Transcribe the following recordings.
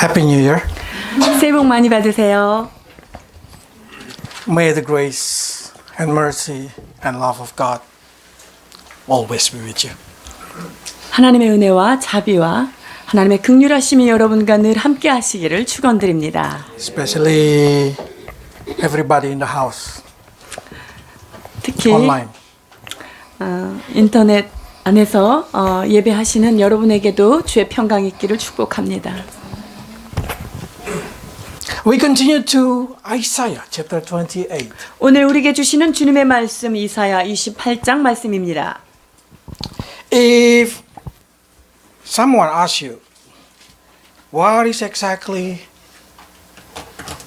Happy New Year. 새해 복 많이 받으세요. May the grace and mercy and love of God always be with you. 하나님의 은혜와 자비와 하나님의 긍휼하심이 여러분과 늘 함께 하시기를 축원드립니다. Especially everybody in the house, 특히 online. 인터넷 안에서 예배하시는 여러분에게도 주의 평강 있기를 축복합니다. We continue to Isaiah chapter 28. 오늘 우리에게 주시는 주님의 말씀 이사야 28장 말씀입니다. If someone asks you, what is exactly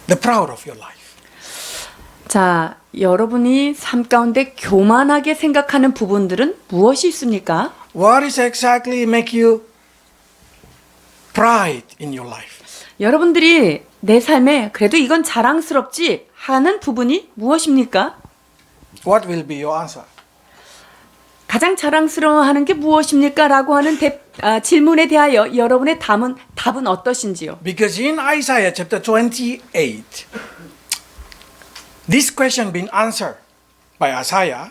the proud of your life? 자, 여러분이 삶 가운데 교만하게 생각하는 부분들은 무엇이 있습니까? What is exactly make you pride in your life? 여러분들이 내 삶에 그래도 이건 자랑스럽지 하는 부분이 무엇입니까? What will be your answer? 가장 자랑스러워하는 게 무엇입니까? 라고 하는 질문에 대하여 여러분의 답은 어떠신지요? Because in Isaiah chapter 28, this question been answered by Isaiah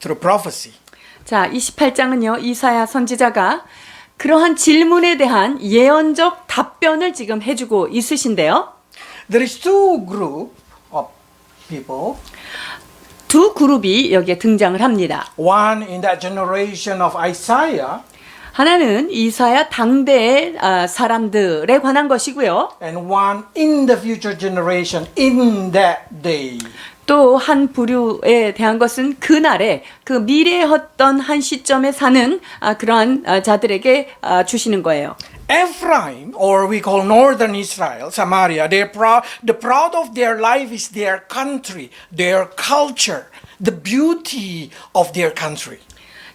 through prophecy. 자, 28장은요. 이사야 선지자가 그러한 질문에 대한 예언적 답변을 지금 해주고 있으신데요. There is two group of people. 두 그룹이 여기에 등장을 합니다. One in that generation of Isaiah 하나는 이사야 당대의 사람들에 관한 것이고요. and one in the future generation in that day. 또 한 부류에 대한 것은 그날에 그 미래에 어떤 한 시점에 사는 그러한 자들에게 주시는 거예요. Ephraim, or we call northern Israel, Samaria, the proud of their life is their country, their culture, the beauty of their country.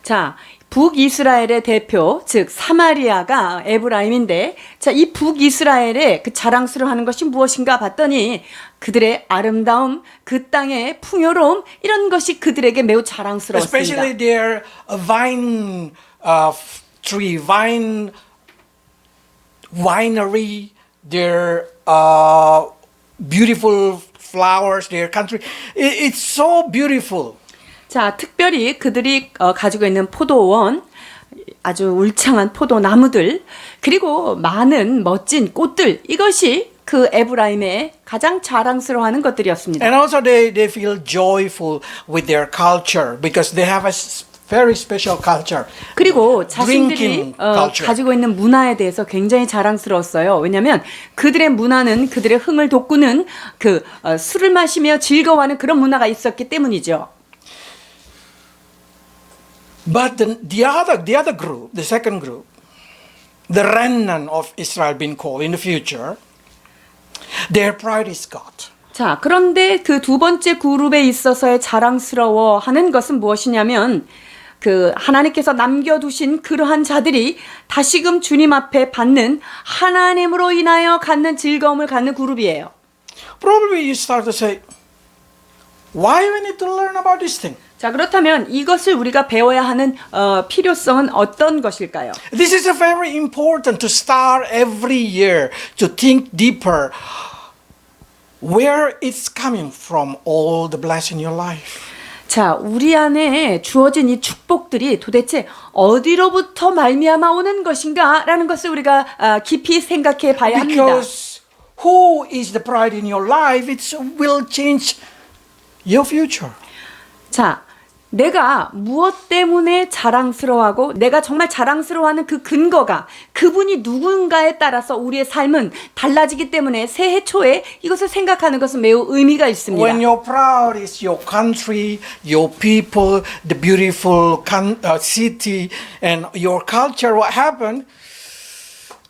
자, 북이스라엘의 대표, 즉 사마리아가 에브라임인데, 자, 이 북이스라엘의 그 자랑스러워하는 것이 무엇인가 봤더니 그들의 아름다움, 그 땅의 풍요로움 이런 것이 그들에게 매우 자랑스러웠습니다. Especially their vine tree, winery, their beautiful flowers, their country. It's so beautiful. 자, 특별히 그들이 가지고 있는 포도원, 아주 울창한 포도나무들, 그리고 많은 멋진 꽃들, 이것이 그 에브라임의 가장 자랑스러워하는 것들이었습니다. And also they feel joyful with their culture because they have a very special culture. 그리고 자신들이 Drinking culture. 가지고 있는 문화에 대해서 굉장히 자랑스러웠어요. 왜냐하면 그들의 문화는 그들의 흥을 돋구는 그 술을 마시며 즐거워하는 그런 문화가 있었기 때문이죠. But the other group, the second group, the remnant of Israel being called in the future, their pride is God. 자, 그런데 그 두 번째 그룹에 있어서의 자랑스러워하는 것은 무엇이냐면 그 하나님께서 남겨두신 그러한 자들이 다시금 주님 앞에 받는 하나님으로 인하여 갖는 즐거움을 갖는 그룹이에요. Probably you start to say, why we need to learn about this thing? 자, 그렇다면 이것을 우리가 배워야 하는 필요성은 어떤 것일까요? This is very important to start every year to think deeper where it's coming from all the blessing in your life. 자, 우리 안에 주어진 이 축복들이 도대체 어디로부터 말미암아 오는 것인가라는 것을 우리가 깊이 생각해 봐야 합니다. Because who is the pride in your life, it will change your future. 자, 내가 무엇 때문에 자랑스러워하고 내가 정말 자랑스러워하는 그 근거가 그분이 누군가에 따라서 우리의 삶은 달라지기 때문에 새해 초에 이것을 생각하는 것은 매우 의미가 있습니다. When you're proud is your country, your people, the beautiful city and your culture, what happened?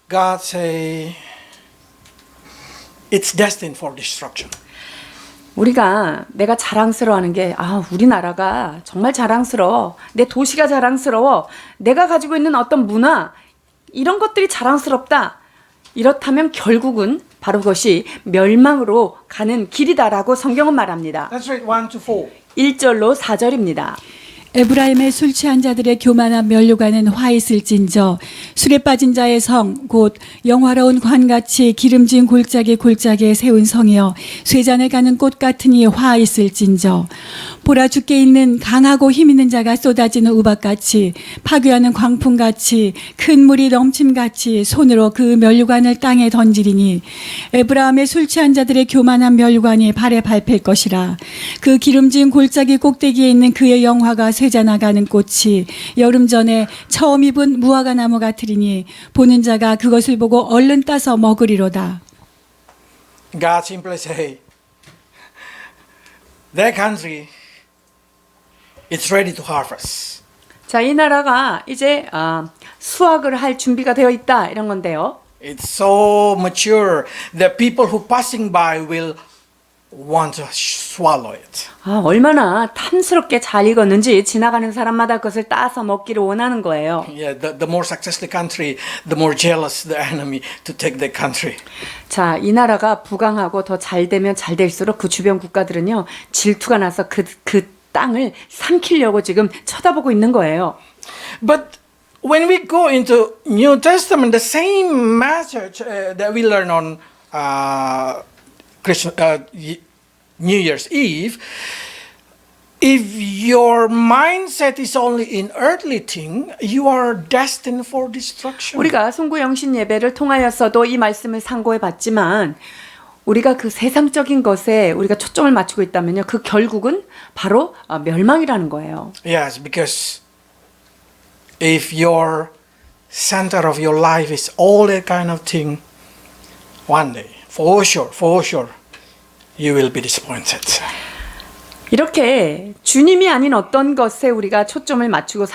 God say it's destined for destruction. 우리가 내가 자랑스러워하는 게 우리나라가 정말 자랑스러워. 내 도시가 자랑스러워. 내가 가지고 있는 어떤 문화 이런 것들이 자랑스럽다. 이렇다면 결국은 바로 그것이 멸망으로 가는 길이다라고 성경은 말합니다. Let's read 1 to 4. 1절로 4절입니다. 에브라임의 술 취한 자들의 교만한 면류관은 화 있을진저 술에 빠진 자의 성 곧 영화로운 관같이 기름진 골짜기에 세운 성이여 쇠잔을 가는 꽃 같으니 화 있을진저 보라 죽게 있는 강하고 힘 있는 자가 쏟아지는 우박같이 파괴하는 광풍같이 큰 물이 넘침같이 손으로 그 면류관을 땅에 던지리니 에브라임의 술 취한 자들의 교만한 면류관이 발에 밟힐 것이라 그 기름진 골짜기 꼭대기에 있는 그의 영화가 쇠자나가는 꽃이 여름 전에 처음 입은 무화과 나무 같으리니 보는 자가 그것을 보고 얼른 따서 먹으리로다. God simply say, their country is ready to harvest. 자, 이 나라가 이제 수확을 할 준비가 되어 있다 이런 건데요. It's so mature that people who passing by will want to swallow it. 얼마나 탐스럽게 잘 익었는지 지나가는 사람마다 그것을 따서 먹기를 원하는 거예요. Yeah, the more successful country, the more jealous the enemy to take that country. 자, 이 나라가 부강하고 더 잘 되면 잘 될수록 그 주변 국가들은요, 질투가 나서 그 땅을 삼키려고 지금 쳐다보고 있는 거예요. But when we go into New Testament, the same message that we learn on New Year's Eve, if your mindset is only in earthly thing, you are destined for destruction. 우리가 송구 영신 예배를 통하여서도 이 말씀을 상고해 봤지만 우리가 그 세상적인 것에 우리가 초점을 맞추고 있다면요, 그 결국은 바로 멸망이라는 거예요. Yes, because if your center of your life is all that kind of thing, one day, for sure, you will be disappointed. 이렇게 주님이 아닌 어떤 것에 우리가 초점을 맞추고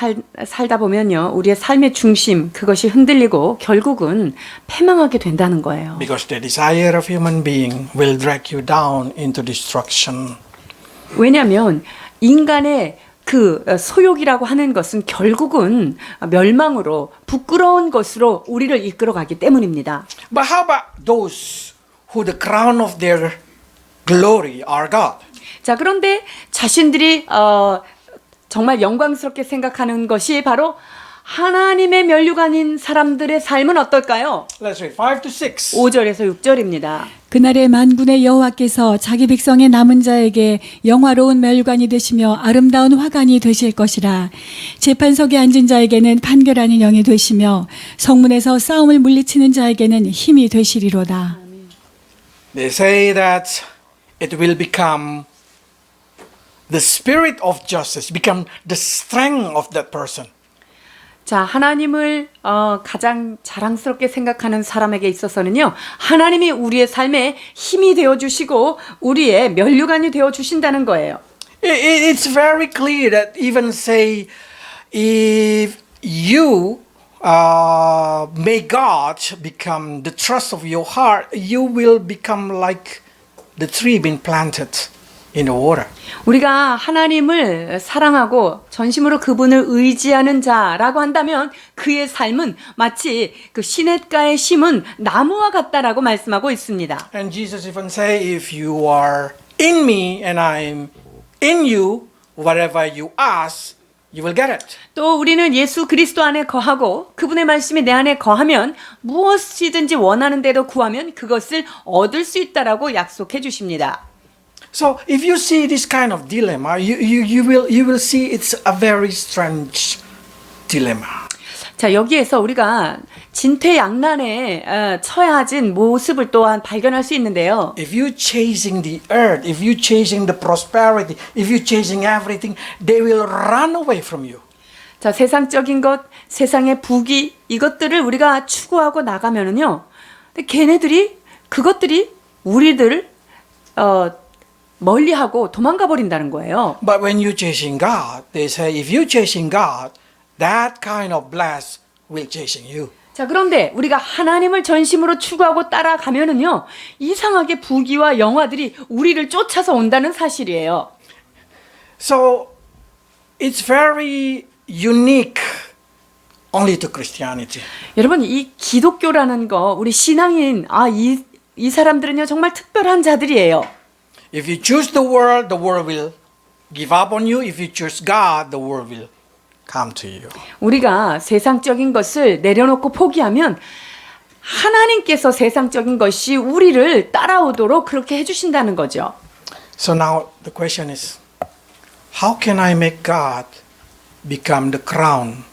살다 보면요, 우리의 삶의 중심, 그것이 흔들리고 결국은 패망하게 된다는 거예요. Because the desire of human being will drag you down into destruction. 왜냐하면 인간의 그 소욕이라고 하는 것은 결국은 멸망으로, 부끄러운 것으로 우리를 이끌어가기 때문입니다. But how about those who the crown of their glory are God? 자, 그런데 자신들이 정말 영광스럽게 생각하는 것이 바로 하나님의 면류관인 사람들의 삶은 어떨까요? Let's read 5 to 6. 5절에서 6절입니다. 그날에 만군의 여호와께서 자기 백성의 남은 자에게 영화로운 면류관이 되시며 아름다운 화관이 되실 것이라. 재판석에 앉은 자에게는 판결하는 영이 되시며 성문에서 싸움을 물리치는 자에게는 힘이 되시리로다. They say that it will become the spirit of justice, become the strength of that person. 자, 하나님을 가장 자랑스럽게 생각하는 사람에게 있어서는요, 하나님이 우리의 삶에 힘이 되어주시고 우리의 면류관이 되어주신다는 거예요. It's very clear that even say if you may God become the trust of your heart, you will become like the tree being planted in the water. 우리가 하나님을 사랑하고 전심으로 그분을 의지하는 자라고 한다면 그의 삶은 마치 그 시냇가에 심은 나무와 같다라고 말씀하고 있습니다. And Jesus even say, if you are in me and I'm in you, whatever you ask, you will get it. 또 우리는 예수 그리스도 안에 거하고 그분의 말씀이 내 안에 거하면 무엇이든지 원하는 대로 구하면 그것을 얻을 수 있다라고 약속해 주십니다. So if you see this kind of dilemma, you will see it's a very strange dilemma. 자, 여기에서 우리가 진퇴양난에 처해진 모습을 또한 발견할 수 있는데요. If you chasing the earth, if you chasing the prosperity, if you chasing everything, they will run away from you. 자, 세상적인 것, 세상의 부귀, 이것들을 우리가 추구하고 나가면은요, 근데 그것들이 우리들을 멀리하고 도망가 버린다는 거예요. But when you chasing God, they say if you chasing God, that kind of bless will chasing you. 자, 그런데 우리가 하나님을 전심으로 추구하고 따라가면은요, 이상하게 부귀와 영화들이 우리를 쫓아서 온다는 사실이에요. So it's very unique only to Christianity. 여러분, 이 기독교라는 거, 우리 신앙인, 이 사람들은요, 정말 특별한 자들이에요. If you choose the world will give up on you. If you choose God, the world will come to you. 우리가 세상적인 것을 내려놓고 포기하면 하나님께서 세상적인 것이 우리를 따라오도록 그렇게 해주신다는 거죠. So now the question is, how can I make God become the crown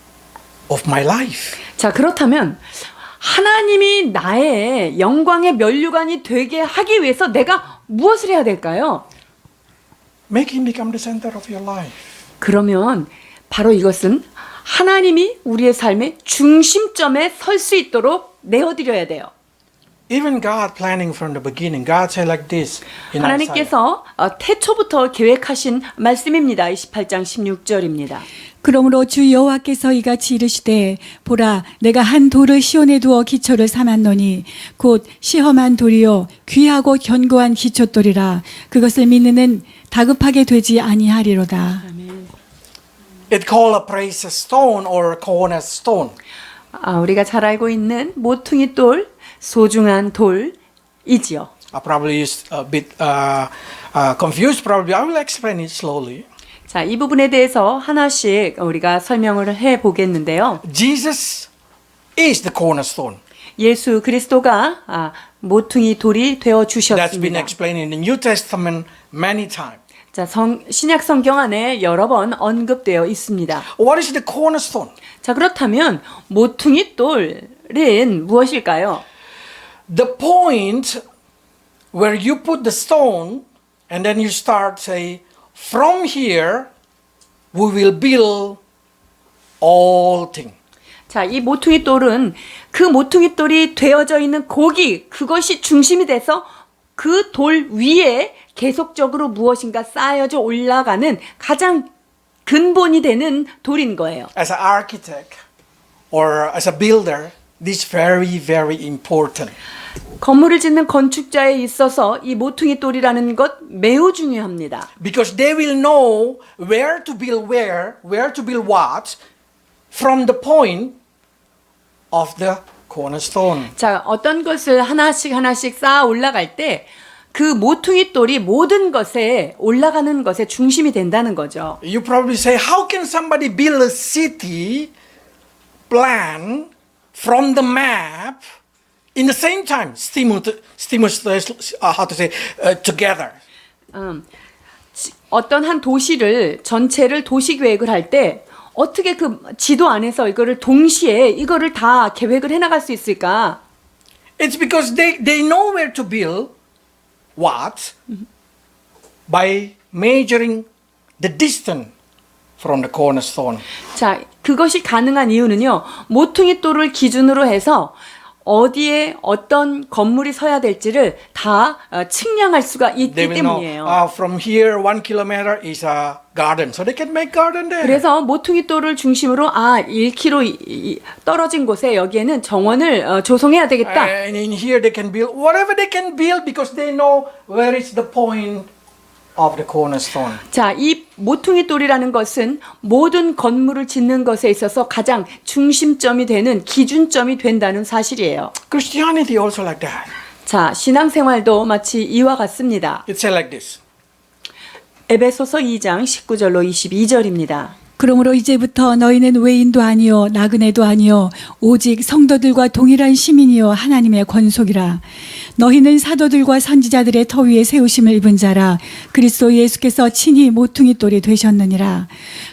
of my life? 자, 그렇다면 하나님이 나의 영광의 면류관이 되게 하기 위해서 내가 무엇을 해야 될까요? Make him become the center of your life. 그러면 바로 이것은 하나님이 우리의 삶의 중심점에 설 수 있도록 내어드려야 돼요. Even God planning from the beginning, God said like this in Isaiah. 하나님께서 태초부터 계획하신 말씀입니다. 28장 16절입니다. 그러므로 주 여호와께서 이같이 이르시되 보라 내가 한 돌을 시온에 두어 기초를 삼았노니 곧 시험한 돌이요 귀하고 견고한 기초돌이라 그것을 믿는 다급하게 되지 아니하리로다. It called a precious stone or cornerstone. 우리가 잘 알고 있는 모퉁이 돌, 소중한 돌이지요. I probably is a bit confused. Probably I will explain it slowly. 자, 이 부분에 대해서 하나씩 우리가 설명을 해 보겠는데요. Jesus is the cornerstone. 예수 그리스도가 모퉁이 돌이 되어 That's been 주셨습니다. explained in the New Testament many times. 자, 신약 성경 안에 여러 번 언급되어 있습니다. What is the cornerstone? 자, 그렇다면 모퉁이 돌은 무엇일까요? The point where you put the stone and then you start say, from here we will build all things. 자, 이 모퉁이 돌은 그 모퉁이 돌이 되어져 있는 고기, 그것이 중심이 돼서 그 돌 위에 계속적으로 무엇인가 쌓여져 올라가는 가장 근본이 되는 돌인 거예요. As an architect or as a builder, this is very, very important. 건물을 짓는 건축자에 있어서 이 모퉁이 돌이라는 것 매우 중요합니다. Because they will know where to build where to build what from the point of the cornerstone. 자, 어떤 것을 하나씩 쌓아 올라갈 때 그 모퉁이 돌이 모든 것에 올라가는 것의 중심이 된다는 거죠. You probably say, how can somebody build a city plan from the map in the same time? Together. 어떤 한 도시를 전체를 도시 계획을 할 때 어떻게 그 지도 안에서 이거를 동시에 이거를 다 계획을 해나갈 수 있을까? It's because they know where to build what by measuring the distance from the cornerstone. 자, 그것이 가능한 이유는요. 모퉁이 돌을 기준으로 해서 어디에 어떤 건물이 서야 될지를 다 측량할 수가 있기 They will 때문이에요. know from here 1 kilometer is a garden, so they can make garden there. 그래서 모퉁이 돌을 중심으로 1km 떨어진 곳에 여기에는 정원을 조성해야 되겠다. And in here they can build whatever they can build because they know where is the point of the cornerstone. 자, 이 모퉁이 돌이라는 것은 모든 건물을 짓는 것에 있어서 가장 중심점이 되는 기준점이 된다는 사실이에요. Christianity also like that. 자, 신앙생활도 마치 이와 같습니다. It says like this. 에베소서 2장 19절로 22절입니다. 그러므로 이제부터 너희는 외인도 아니요 나그네도 아니요 오직 성도들과 동일한 시민이요 하나님의 권속이라. 너희는 사도들과 선지자들의 터 위에 세우심을 입은 자라. 그리스도 예수께서 친히 모퉁이 돌이 되셨느니라.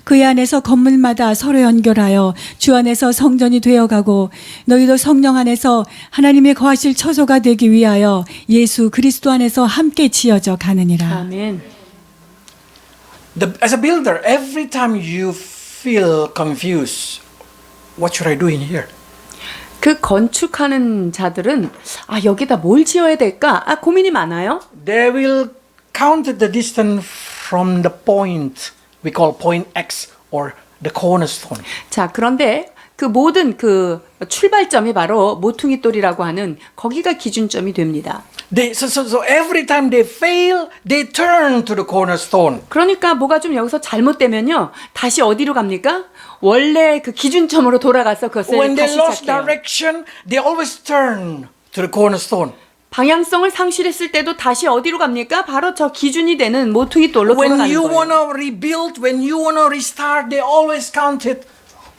그의 안에서 건물마다 서로 연결하여 주 안에서 성전이 되어가고 너희도 성령 안에서 하나님의 거하실 처소가 되기 위하여 예수 그리스도 안에서 함께 지어져 가느니라. 아멘. As a builder, every time you feel confused, what should I do in here? 그 건축하는 자들은 여기다 뭘 지어야 될까? 고민이 많아요. They will count the distance from the point we call point X or the cornerstone. 자, 그런데 그 모든 그 출발점이 바로 모퉁이 돌이라고 하는 거기가 기준점이 됩니다. So every time they fail, they turn to the cornerstone. 그러니까 뭐가 좀 여기서 잘못되면요, 다시 어디로 갑니까? 원래 그 기준점으로 돌아가서 그것을 When they 다시 lost 시작해요. direction, they always turn to the cornerstone. 방향성을 상실했을 때도 다시 어디로 갑니까? 바로 저 기준이 되는 모퉁이 돌로 When 돌아가는 you 거예요. want to rebuild, when you want to restart, they always count it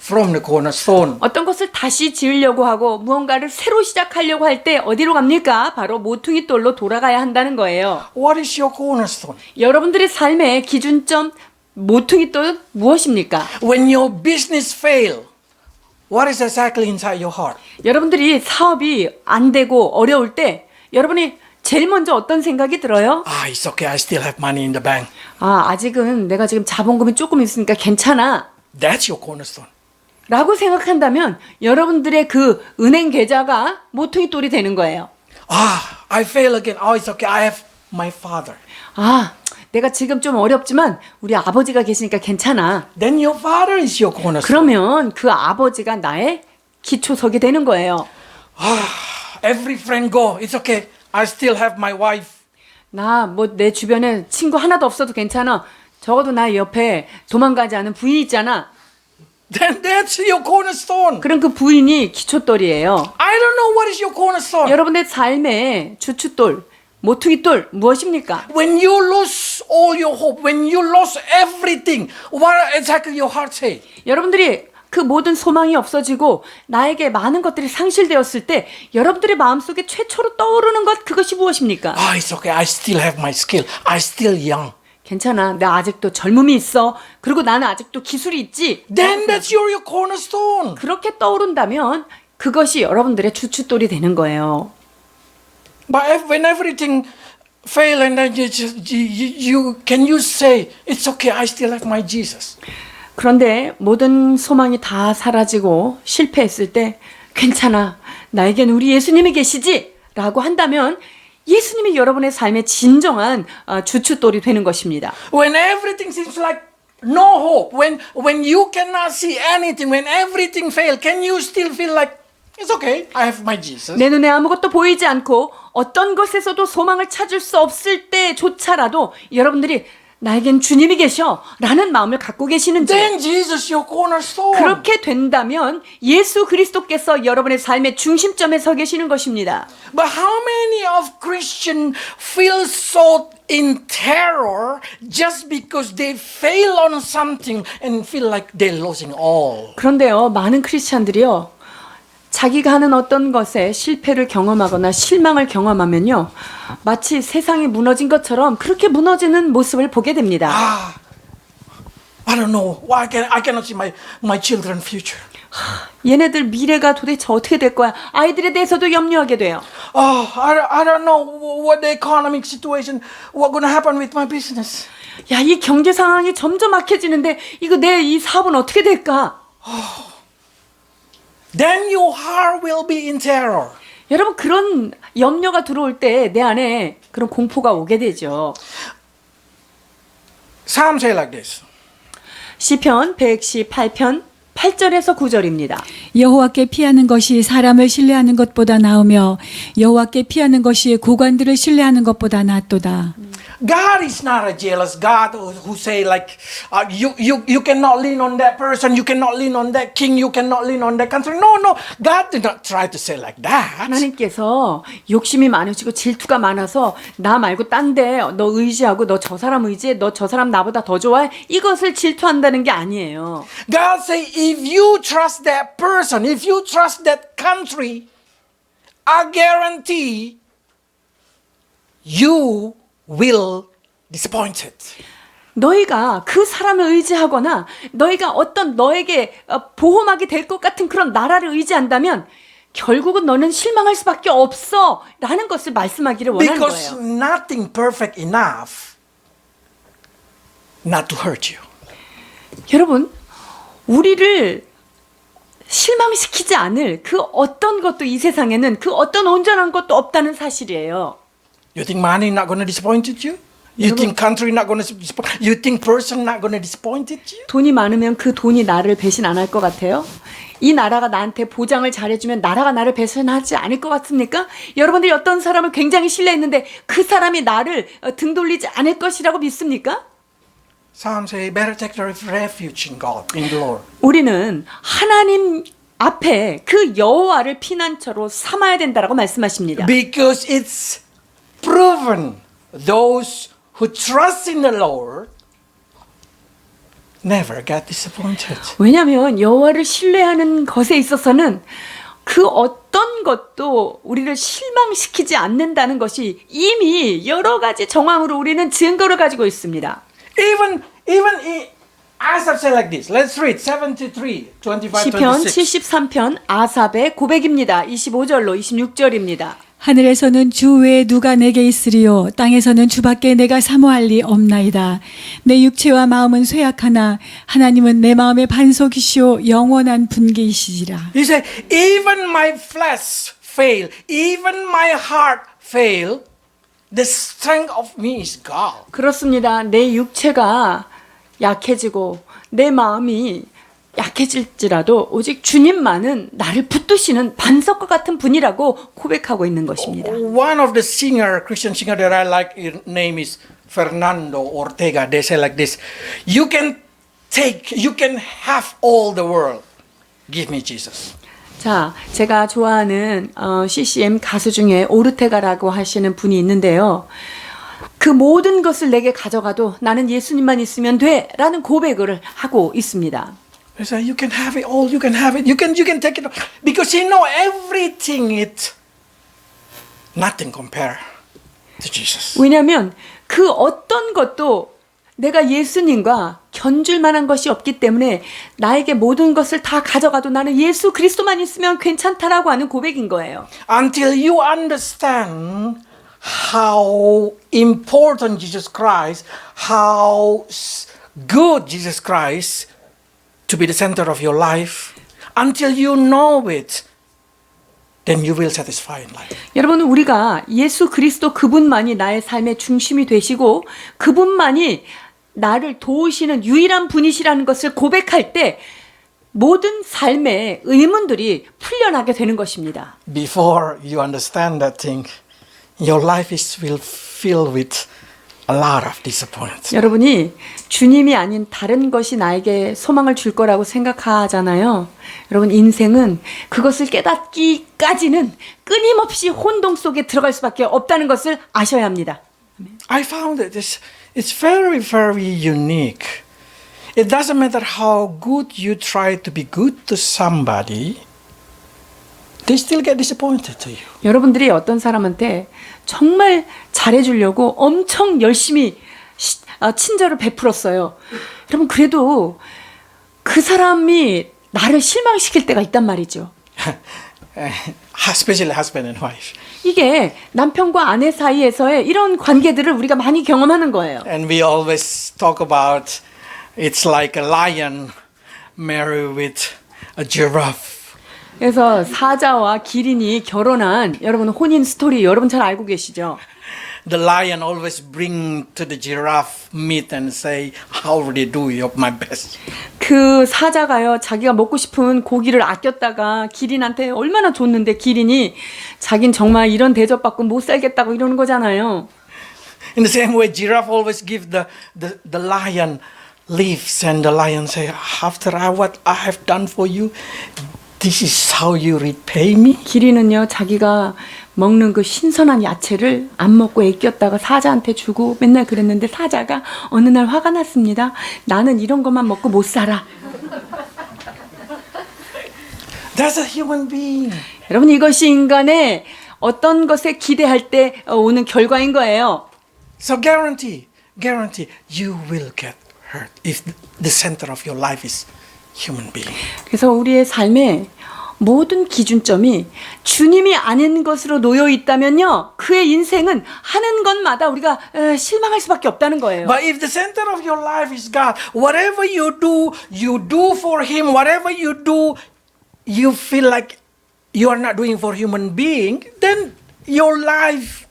from the cornerstone. 어떤 것을 다시 지으려고 하고 무언가를 새로 시작하려고 할 때 어디로 갑니까? 바로 모퉁이 돌로 돌아가야 한다는 거예요. What is your cornerstone? 여러분들의 삶의 기준점 모퉁이 돌은 무엇입니까? When your business fail, what is exactly inside your heart? 여러분들이 사업이 안 되고 어려울 때 여러분이 제일 먼저 어떤 생각이 들어요? It's okay. I still have money in the bank. 아직은 내가 지금 자본금이 조금 있으니까 괜찮아. That's your cornerstone. 라고 생각한다면 여러분들의 그 은행 계좌가 모퉁이 돌이 되는 거예요. I fail again. It's okay. I have my father. 내가 지금 좀 어렵지만 우리 아버지가 계시니까 괜찮아. Then your father is your cornerstone. 그러면 그 아버지가 나의 기초석이 되는 거예요. Every friend go. It's okay. I still have my wife. 나 뭐 내 주변에 친구 하나도 없어도 괜찮아. 적어도 나 옆에 도망가지 않은 부인 있잖아. Then that's your cornerstone. 그럼 그 부인이 기초돌이에요. I don't know what is your cornerstone. 여러분의 삶의 주춧돌, 모퉁이돌 무엇입니까? When you lose all your hope, when you lose everything, what exactly your heart say? 여러분들이 그 모든 소망이 없어지고 나에게 많은 것들이 상실되었을 때 여러분들의 마음속에 최초로 떠오르는 것 그것이 무엇입니까? It's okay. I still have my skill. I still young. 괜찮아. 나 아직도 젊음이 있어. 그리고 나는 아직도 기술이 있지. Then that's your cornerstone. 그렇게 떠오른다면 그것이 여러분들의 주춧돌이 되는 거예요. But when everything fail and then can you say it's okay? I still have my Jesus. 그런데 모든 소망이 다 사라지고 실패했을 때 괜찮아. 나에겐 우리 예수님이 계시지? 라고 한다면 예수님이 여러분의 삶의 진정한 주춧돌이 되는 것입니다. When everything seems like no hope, when you cannot see anything, when everything fails, can you still feel like it's okay? I have my Jesus. 내 눈에 아무것도 보이지 않고 어떤 것에서도 소망을 찾을 수 없을 때조차라도 여러분들이 나에겐 주님이 계셔 라는 마음을 갖고 계시는지 Then Jesus your cornerstone. 그렇게 된다면 예수 그리스도께서 여러분의 삶의 중심점에 서 계시는 것입니다. But how many of Christians feel so in terror just because they fail on something and feel like they're losing all? 그런데요, 많은 크리스찬들이요, 자기가 하는 어떤 것에 실패를 경험하거나 실망을 경험하면요, 마치 세상이 무너진 것처럼 그렇게 무너지는 모습을 보게 됩니다. I don't know. I cannot see my children's future. 얘네들 미래가 도대체 어떻게 될 거야? 아이들에 대해서도 염려하게 돼요. I don't know what the economic situation, what's going to happen with my business. 야, 이 경제 상황이 점점 악해지는데 이거 내 이 사업은 어떻게 될까? Then your heart will be in terror. 여러분, 그런 염려가 들어올 때 내 안에 그런 공포가 오게 되죠. Psalm say like this. 시편 118편 8절에서 9절입니다. 여호와께 피하는 것이 사람을 신뢰하는 것보다 나으며 여호와께 피하는 것이 고관들을 신뢰하는 것보다 낫도다. God is not a jealous God who say like you cannot lean on that person, you cannot lean on that king, you cannot lean on that country. No, God did not try to say like that. 하나님께서 욕심이 많으시고 질투가 많아서 나 말고 딴 데 너 의지하고 너 저 사람 의지해, 너 저 사람 나보다 더 좋아해, 이것을 질투한다는 게 아니에요. God say if you trust that person, if you trust that country, I guarantee you will disappointed. 너희가 그 사람을 의지하거나 너희가 어떤 너에게 보호막이 될 것 같은 그런 나라를 의지한다면 결국은 너는 실망할 수밖에 없어 라는 것을 말씀하기를 원하는 Because 거예요. nothing perfect enough not to hurt you. 여러분, 우리를 실망시키지 않을 그 어떤 것도 이 세상에는 그 어떤 온전한 것도 없다는 사실이에요. You think money not going to disappoint you? You think country not going to disappoint? You think person not going to disappoint you? 돈이 많으면 그 돈이 나를 배신 안 할 것 같아요? 이 나라가 나한테 보장을 잘해주면 나라가 나를 배신하지 않을 것 같습니까? 여러분들이 어떤 사람을 굉장히 신뢰했는데 그 사람이 나를 등 돌리지 않을 것이라고 믿습니까? Some say better take the refuge in God, in the Lord. 우리는 하나님 앞에 그 여호와를 피난처로 삼아야 된다라고 말씀하십니다. Because it's proven those who trust in the Lord never get disappointed. 왜냐하면 여호와를 신뢰하는 것에 있어서는 그 어떤 것도 우리를 실망시키지 않는다는 것이 이미 여러 가지 정황으로 우리는 증거를 가지고 있습니다. Even Asaph said like this. Let's read 73, 25, 시편 26. 73편 아삽의 고백입니다. 25절로 26절입니다. 하늘에서는 주 외에 누가 내게 있으리요 땅에서는 주밖에 내가 사모할 리 없나이다. 내 육체와 마음은 쇠약하나 하나님은 내 마음의 반석이시오 영원한 분기이시리라. He said, even my flesh fail, even my heart fail, the strength of me is God. 그렇습니다. 내 육체가 약해지고 내 마음이 약해질지라도 오직 주님만은 나를 붙드시는 반석과 같은 분이라고 고백하고 있는 것입니다. One of the singer, Christian singer that I like, his name is Fernando Ortega. They say like this, you can have all the world. Give me Jesus. 자, 제가 좋아하는 CCM 가수 중에 오르테가라고 하시는 분이 있는데요. 그 모든 것을 내게 가져가도 나는 예수님만 있으면 돼 라는 고백을 하고 있습니다. They say you can have it all, you can have it, you can take it all. Because he know everything it nothing compare to Jesus. 왜냐하면 그 어떤 것도 내가 예수님과 견줄 만한 것이 없기 때문에 나에게 모든 것을 다 가져가도 나는 예수 그리스도만 있으면 괜찮다라고 하는 고백인 거예요. Until you understand how important Jesus Christ, how good Jesus Christ to be the center of your life, until you know it, then you will satisfy in life. 여러분, 우리가 예수 그리스도 그분만이 나의 삶의 중심이 되시고 그분만이 나를 도우시는 유일한 분이시라는 것을 고백할 때 모든 삶의 의문들이 풀려나게 되는 것입니다. Before you understand that thing, your life will fill with a lot of disappointment. 여러분이 주님이 아닌 다른 것이 나에게 소망을 줄 거라고 생각하잖아요. 여러분, 인생은 그것을 깨닫기까지는 끊임없이 혼동 속에 들어갈 수밖에 없다는 것을 아셔야 합니다. I found that it's very, very unique. It doesn't matter how good you try to be good to somebody, they still get disappointed to you. 여러분들이 어떤 사람한테 정말 잘해주려고 엄청 열심히 친절을 베풀었어요. 여러분, 그래도 그 사람이 나를 실망시킬 때가 있단 말이죠. Especially husband and wife. 이게 남편과 아내 사이에서의 이런 관계들을 우리가 많이 경험하는 거예요. And we always talk about it's like a lion married with a giraffe. 그래서 사자와 기린이 결혼한 여러분 혼인 스토리 여러분 잘 알고 계시죠? The lion always bring to the giraffe meat and say, how would you do? You're my best. 그 사자가요, 자기가 먹고 싶은 고기를 아꼈다가 기린한테 얼마나 줬는데 기린이 자긴 정말 이런 대접받고 못 살겠다고 이러는 거잖아요. In the same way, giraffe always give the lion leaves, and the lion say, after what I have done for you, this is how you repay me. 기린은요, 자기가 먹는 그 신선한 야채를 안 먹고 애꼈다가 사자한테 주고 맨날 그랬는데 사자가 어느 날 화가 났습니다. 나는 이런 것만 먹고 못 살아. That's a human being. 여러분, 이것이 인간의 어떤 것에 기대할 때 오는 결과인 거예요. So guarantee, you will get hurt if the center of your life is human being. 그래서 우리의 삶의 모든 기준점이 주님이 아닌 것으로 놓여 있다면요, 그의 인생은 하는 것마다 우리가 실망할 수밖에 없다는 거예요. But if the center of your life is God, whatever you do for Him. Whatever you do, you feel like you are not doing for human being, then your life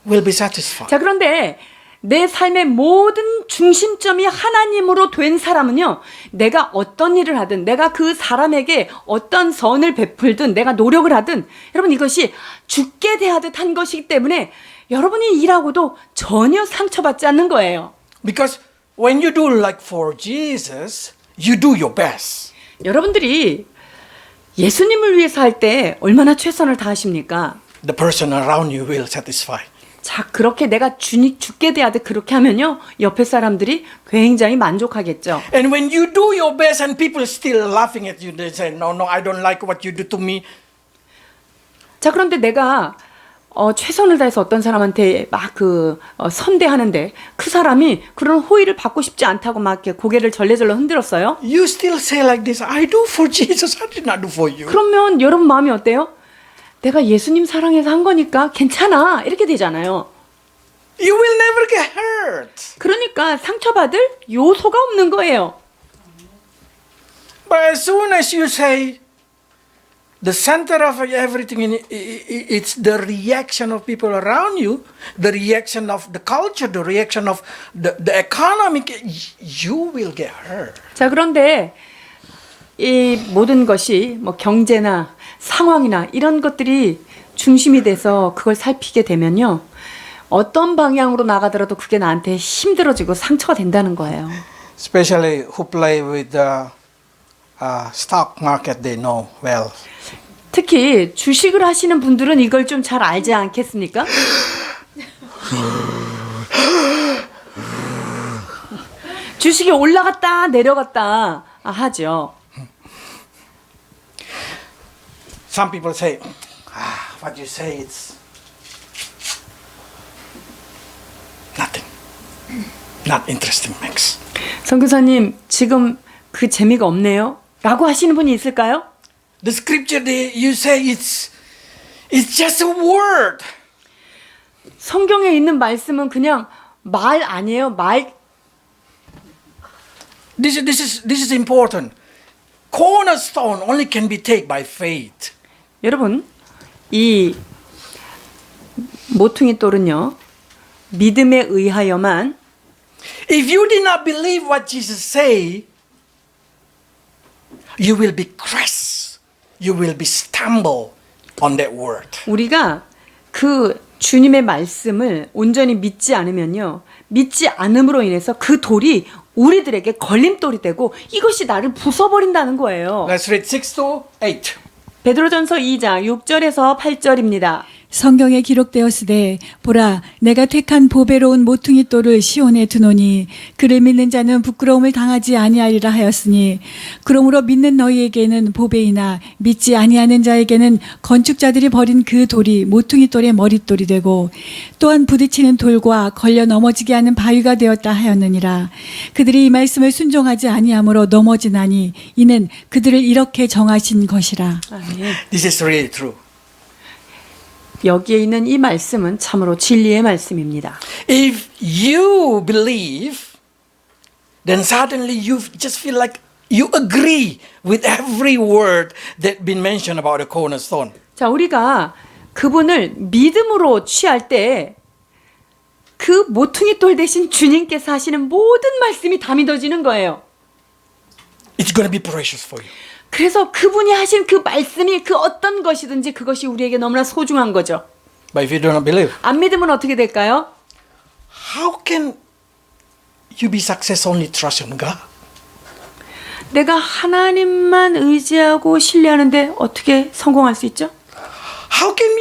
will be satisfied. 자, 그런데 내 삶의 모든 중심점이 하나님으로 된 사람은요, 내가 어떤 일을 하든, 내가 그 사람에게 어떤 선을 베풀든, 내가 노력을 하든, 여러분, 이것이 죽게 대하듯 한 것이기 때문에 여러분이 일하고도 전혀 상처받지 않는 거예요. Because when you do like for Jesus, you do your best. 여러분들이 예수님을 위해서 할 때 얼마나 최선을 다하십니까? the person around you will satisfy. 자, 그렇게 내가 죽게 대하듯 그렇게 하면요, 옆에 사람들이 굉장히 만족하겠죠. And when you do your best and people still laughing at you, they say, no, no, I don't like what you do to me. 자, 그런데 내가 최선을 다해서 어떤 사람한테 막 선대하는데 그 사람이 그런 호의를 받고 싶지 않다고 막 이렇게 고개를 절레절레 흔들었어요. You still say like this, I do for Jesus, I did not do for you. 그러면 여러분 마음이 어때요? 내가 예수님 사랑해서 한 거니까 괜찮아, 이렇게 되잖아요. You will never get hurt. 그러니까 상처받을 요소가 없는 거예요. But as soon as you say, the center of everything, it's the reaction of people around you, the reaction of the culture, the reaction of the economic, you will get hurt. 자, 그런데 이 모든 것이 뭐 경제나 상황이나 이런 것들이 중심이 돼서 그걸 살피게 되면요, 어떤 방향으로 나가더라도 그게 나한테 힘들어지고 상처가 된다는 거예요. Especially who play with the stock market, they know well. 특히 주식을 하시는 분들은 이걸 좀 잘 알지 않겠습니까? 주식이 올라갔다 내려갔다 하죠. Some people say, what you say, it's nothing. Not interesting, Max. 선교사님, 지금 그 재미가 없네요 라고 하시는 분이 있을까요? The scripture, you say it's just a word. 성경에 있는 말씀은 그냥 말 아니에요. 말. This is important. Cornerstone only can be taken by faith. 여러분, 이 모퉁이 돌은요, 믿음에 의하여만. If you did not believe what Jesus say, you will be crushed. You will be stumble on that word. 우리가 그 주님의 말씀을 온전히 믿지 않으면요, 믿지 않음으로 인해서 그 돌이 우리들에게 걸림돌이 되고 이것이 나를 부숴버린다는 거예요. Let's read 6 to 8. 베드로전서 2장 6절에서 8절입니다. 성경에 기록되었으되 보라 내가 택한 보배로운 모퉁이 돌을 시온에 두노니 그를 믿는 자는 부끄러움을 당하지 아니하리라 하였으니 그러므로 믿는 너희에게는 보배이나 믿지 아니하는 자에게는 건축자들이 버린 그 돌이 모퉁이 돌의 머릿돌이 되고 또한 부딪히는 돌과 걸려 넘어지게 하는 바위가 되었다 하였느니라. 그들이 이 말씀을 순종하지 아니하므로 넘어지나니 이는 그들을 이렇게 정하신 것이라. 아멘. This is really true. 여기에 있는 이 말씀은 참으로 진리의 말씀입니다. If you believe, then suddenly you just feel like you agree with every word that been mentioned about the cornerstone. 자, 우리가 그분을 믿음으로 취할 때 그 모퉁이 돌 대신 주님께서 하시는 모든 말씀이 다 믿어지는 거예요. It's going to be precious for you. 그래서 그분이 하신 그 말씀이 그 어떤 것이든지 그것이 우리에게 너무나 소중한 거죠. But if you do not believe, 안 믿으면 어떻게 될까요? how can you be successful only trust in God? 내가 하나님만 의지하고 신뢰하는데 어떻게 성공할 수 있죠? How can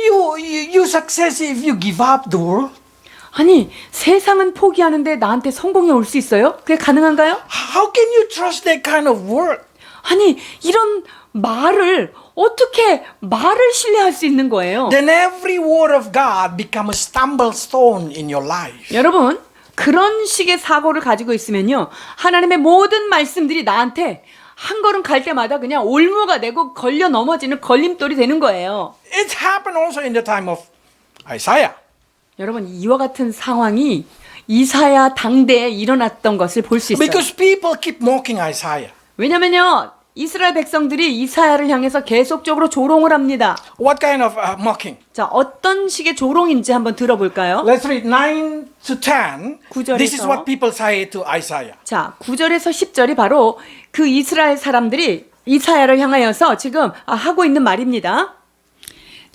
you success if you give up the world? 아니, 세상은 포기하는데 나한테 성공이 올 수 있어요? 그게 가능한가요? How can you trust that kind of word? 아니, 이런 어떻게 말을 신뢰할 수 있는 거예요? Then every word of God become a stumble stone in your life. 여러분, 그런 식의 사고를 가지고 있으면요, 하나님의 모든 말씀들이 나한테 한 걸음 갈 때마다 그냥 올무가 되고 걸려 넘어지는 걸림돌이 되는 거예요. It happened also in the time of Isaiah. 여러분, 이와 같은 상황이 이사야 당대에 일어났던 것을 볼 수 있어요. Because people keep mocking Isaiah. 왜냐면요, 이스라엘 백성들이 이사야를 향해서 계속적으로 조롱을 합니다. What kind of mocking? 자, 어떤 식의 조롱인지 한번 들어볼까요? Let's read 9 to 10. 구절에서. This is what people say to Isaiah. 자, 9절에서 10절이 바로 그 이스라엘 사람들이 이사야를 향하여서 지금 하고 있는 말입니다.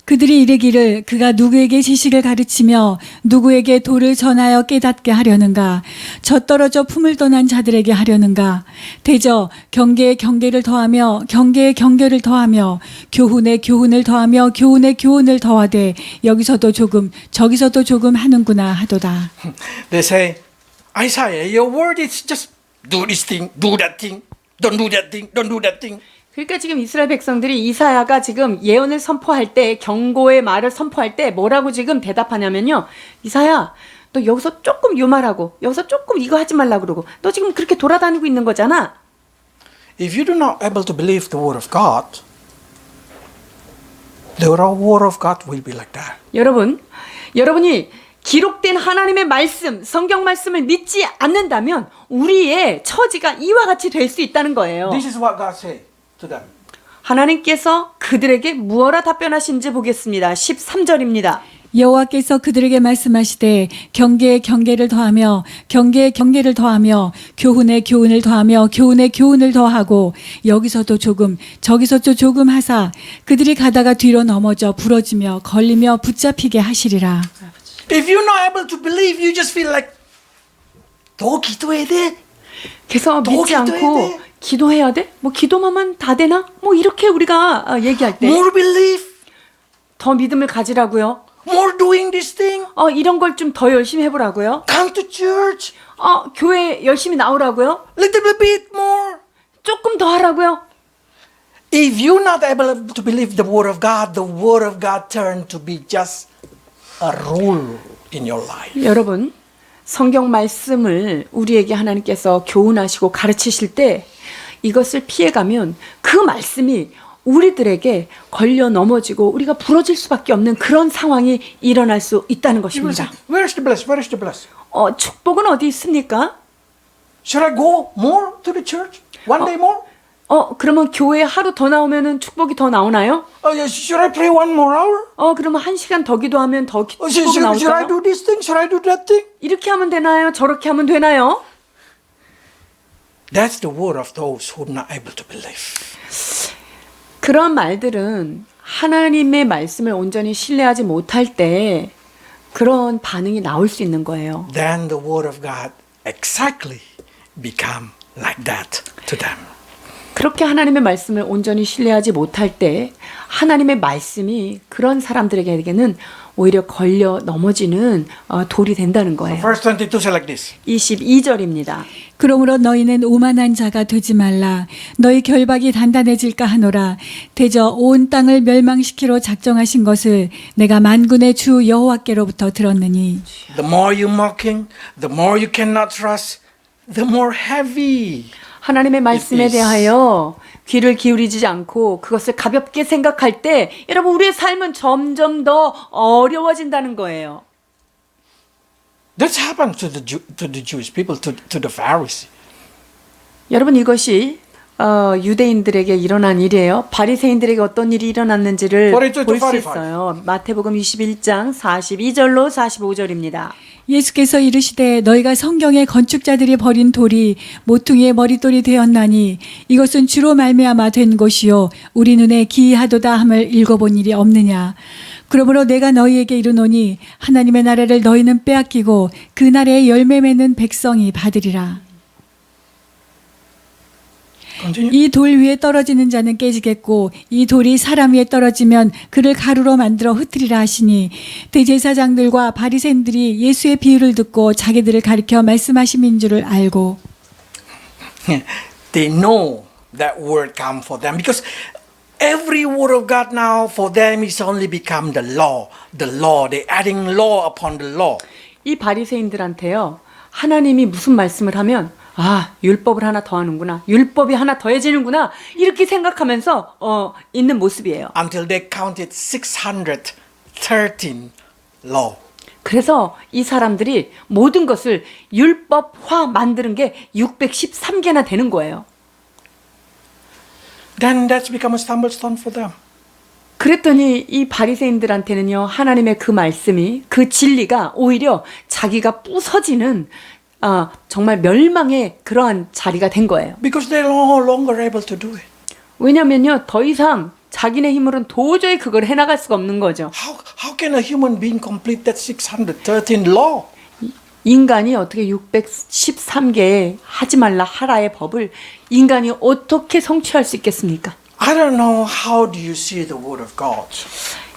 그들이 이르기를 그가 누구에게 지식을 가르치며 누구에게 도를 전하여 깨닫게 하려는가? 젖떨어져 품을 떠난 자들에게 하려는가? 대저 경계에 경계를 더하며 경계에 경계를 더하며 교훈에 교훈을 더하며 교훈에 교훈을 더하되 여기서도 조금 저기서도 조금 하는구나 하도다. They say, Isaiah, your word is just do this thing, do that thing, don't do that thing, don't do that thing. 그러니까 지금 이스라엘 백성들이 이사야가 지금 예언을 선포할 때 경고의 말을 선포할 때 뭐라고 지금 대답하냐면요. 이사야, 너 여기서 조금 요 말하고 여기서 조금 이거 하지 말라 그러고 너 지금 그렇게 돌아다니고 있는 거잖아. If you do not able to believe the word of God, the word of God will be like that. 여러분이 기록된 하나님의 말씀, 성경 말씀을 믿지 않는다면 우리의 처지가 이와 같이 될 수 있다는 거예요. This is what God said to them. 하나님께서 그들에게 무엇라 답변하신지 보겠습니다. 13절입니다. 여호와께서 그들에게 말씀하시되 경계에 경계를 더하며 경계에 경계를 더하며 교훈에 교훈을 더하며 교훈에 교훈을 더하고 여기서도 조금 저기서도 조금 하사 그들이 가다가 뒤로 넘어져 부러지며 걸리며 붙잡히게 하시리라. If you're not able to believe, you just feel like 더 기도해야 돼. 그래서 믿지 기도해야 않고 돼. 기도해야 돼? 뭐 기도만 다 되나? 뭐 이렇게 우리가 얘기할 때 More belief, 더 믿음을 가지라고요. more doing this thing. 이런 걸 좀 더 열심히 해보라고요. Come to church, 교회 열심히 나오라고요. little bit more. 조금 더 하라고요. If you're not able to believe the word of God turn to be just a rule in your life. 여러분, 성경 말씀을 우리에게 하나님께서 교훈하시고 가르치실 때 이것을 피해가면 그 말씀이 우리들에게 걸려 넘어지고 우리가 부러질 수밖에 없는 그런 상황이 일어날 수 있다는 You will say, 것입니다. where's the bless? Where is the bless? 축복은 어디 있습니까? Should I go more to the church? One day more? 그러면 교회에 하루 더 나오면은 축복이 더 나오나요? Should I pray one more hour? 그러면 1시간 더 기도하면 더 축복이 Should I 나올까요? do this thing? Should I do that thing? 이렇게 하면 되나요? 저렇게 하면 되나요? That's the word of those who are not able to believe. 그런 말들은 하나님의 말씀을 온전히 신뢰하지 못할 때 그런 반응이 나올 수 있는 거예요. Then the word of God exactly become like that to them. 그렇게 하나님의 말씀을 온전히 신뢰하지 못할 때 하나님의 말씀이 그런 사람들에게는 오히려 걸려 넘어지는 돌이 된다는 거예요. Verse 22 says like this. 22절입니다. 그러므로 너희는 오만한 자가 되지 말라. 너희 결박이 단단해질까 하노라. 대저 온 땅을 멸망시키러 작정하신 것을 내가 만군의 주 여호와께로부터 들었느니. The more you mocking, the more you cannot trust, the more heavy. 하나님의 말씀에 It is. 대하여 귀를 기울이지 않고 그것을 가볍게 생각할 때 여러분 우리의 삶은 점점 더 어려워진다는 거예요. That's happened to the Jewish people, to the Pharisees. 여러분 이것이 유대인들에게 일어난 일이에요. 바리새인들에게 어떤 일이 일어났는지를 42 볼 수 45. 있어요. 마태복음 21장 42절로 45절입니다. 예수께서 이르시되 너희가 성경에 건축자들이 버린 돌이 모퉁이의 머릿돌이 되었나니 이것은 주로 말미암아 된 것이요 우리 눈에 기이하도다 함을 읽어본 일이 없느냐. 그러므로 내가 너희에게 이르노니 하나님의 나라를 너희는 빼앗기고 그 나라의 열매 맺는 백성이 받으리라. Continue. 이 돌 위에 떨어지는 자는 깨지겠고 이 돌이 사람 위에 떨어지면 그를 가루로 만들어 흩으리라 하시니 대제사장들과 바리새인들이 예수의 비유를 듣고 자기들을 가리켜 말씀하심인 줄을 알고 They know that word come for them because every word of God now for them is only become the law. The law. They're adding law upon the law. 이 바리새인들한테요. 하나님이 무슨 말씀을 하면 율법을 하나 더 하는구나. 율법이 하나 더해지는구나. 이렇게 생각하면서 있는 모습이에요. Until they counted 613 law. 그래서 이 사람들이 모든 것을 율법화 만드는 게 613개나 되는 거예요. Then that's become a stumble stone for them. 그랬더니 이 바리새인들한테는요. 하나님의 그 말씀이 그 진리가 오히려 자기가 부서지는 정말 멸망의 그러한 자리가 된 거예요. Because they're no longer able to do it. 왜냐면요. 더 이상 자기네 힘으로는 도저히 그걸 해나갈 수가 없는 거죠. How can a human being complete that 613 law? 인간이 어떻게 613개의 하지 말라 하라의 법을 인간이 어떻게 성취할 수 있겠습니까? I don't know how do you see the word of God.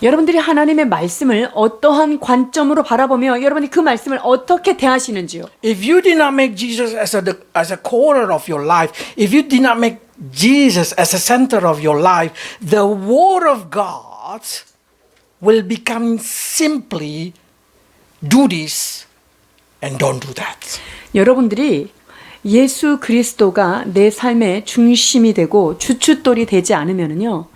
여러분들이 하나님의 말씀을 어떠한 관점으로 바라보며 여러분이 그 말씀을 어떻게 대하시는지요? If you did not make Jesus as a core of your life, if you did not make Jesus as a center of your life, the word of God will become simply do this and don't do that. 여러분들이 예수 그리스도가 내 삶의 중심이 되고 주춧돌이 되지 않으면요,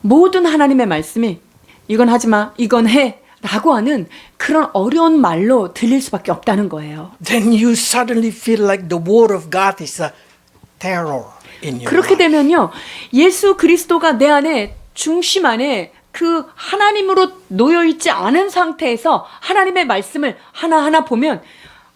모든 하나님의 말씀이 이건 하지 마, 이건 해 라고 하는 그런 어려운 말로 들릴 수밖에 없다는 거예요. Then you suddenly feel like the word of God is a terror in your 그렇게 life. 되면요, 예수 그리스도가 내 안에 중심 안에 그 하나님으로 놓여있지 않은 상태에서 하나님의 말씀을 하나하나 보면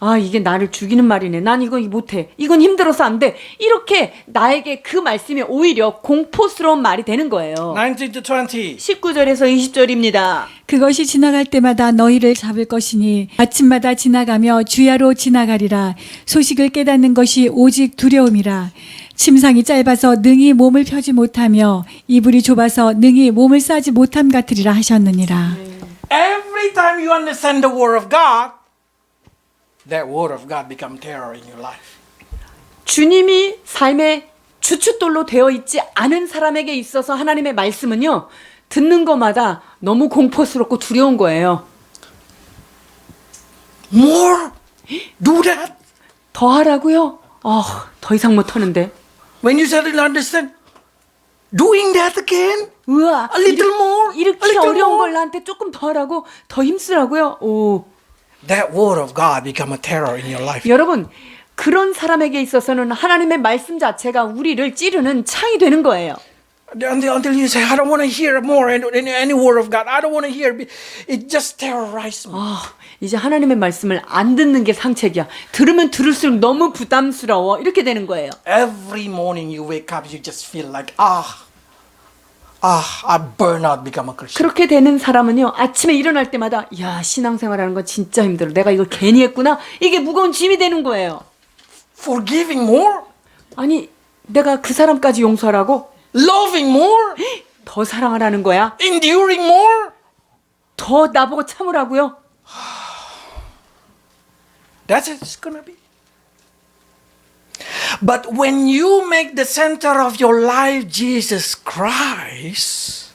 아, 이게 나를 죽이는 말이네. 난 이거 못해. 이건 힘들어서 안 돼. 이렇게 나에게 그 말씀이 오히려 공포스러운 말이 되는 거예요. 19 to 20. 19절에서 20절입니다. 그것이 지나갈 때마다 너희를 잡을 것이니 아침마다 지나가며 주야로 지나가리라. 소식을 깨닫는 것이 오직 두려움이라. 침상이 짧아서 능히 몸을 펴지 못하며 이불이 좁아서 능히 몸을 싸지 못함 같으리라 하셨느니라. Every time you understand the word of God, that word of God become terror in your life. 주님이 삶의 주춧돌로 되어 있지 않은 사람에게 있어서 하나님의 말씀은요, 듣는 것마다 너무 공포스럽고 두려운 거예요. More? Do that? 더 하라고요? 더 이상 못하는데. When you suddenly understand, doing that again? 우와, A little more? 이렇게 A little 어려운 more? 걸 나한테 조금 더 하라고? 더 힘쓰라고요? 오. That word of God become a terror in your life. 여러분, 그런 사람에게 있어서는 하나님의 말씀 자체가 우리를 찌르는 창이 되는 거예요. Until you say, I don't want to hear more any word of God. I don't want to hear. It just terrorizes me. 이제 하나님의 말씀을 안 듣는 게 상책이야. 들으면 들을수록 너무 부담스러워. 이렇게 되는 거예요. Every morning you wake up, you just feel like, I burn out, become a Christian. 그렇게 되는 사람은요, 아침에 일어날 때마다 야, 신앙생활하는 건 진짜 힘들어. 내가 이걸 괜히 했구나. 이게 무거운 짐이 되는 거예요. Forgiving more? 아니, 내가 그 사람까지 용서하라고? Loving more? 더 사랑하라는 거야? Enduring more? 더 나보고 참으라고요? That's it. It's gonna be. But when you make the center of your life Jesus Christ,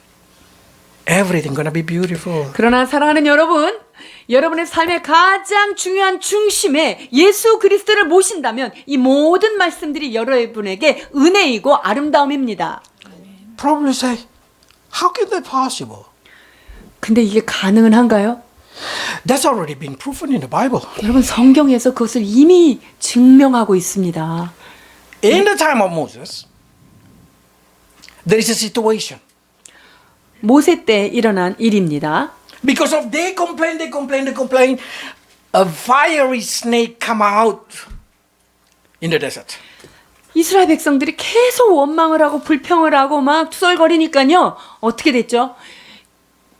everything gonna be beautiful. 그러나 사랑하는 여러분, 여러분의 삶의 가장 중요한 중심에 예수 그리스도를 모신다면 이 모든 말씀들이 여러분에게 은혜이고 아름다움입니다. Probably say, how can that possible? 근데 이게 가능은 한가요? That's already been proven in the Bible. 여러분, 성경에서 그것을 이미 증명하고 있습니다. In the time of Moses, there is a situation. 모세 때 일어난 일입니다. Because of they complain, a fiery snake come out in the desert. 이스라엘 백성들이 계속 원망을 하고 불평을 하고 막 투덜거리니까요. 어떻게 됐죠?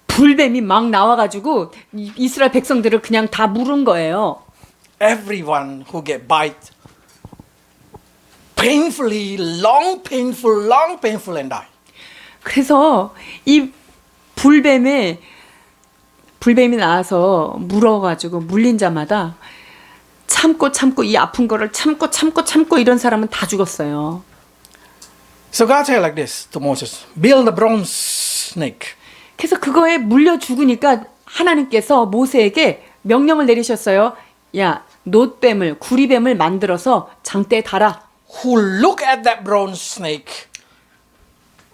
불뱀이 막 나와가지고 이스라엘 백성들을 그냥 다 물은 거예요. Everyone who get bite, painfully, long painful and die. 그래서 이 불뱀이 나와서 물어가지고 물린 자마다 참고 이 아픈 거를 참고 이런 사람은 다 죽었어요. So God said like this to Moses, build a bronze snake. 그래서 그거에 물려 죽으니까 하나님께서 모세에게 명령을 내리셨어요. 야, 놋뱀을, 구리뱀을 만들어서 장대에 달아. Who look at that bronze snake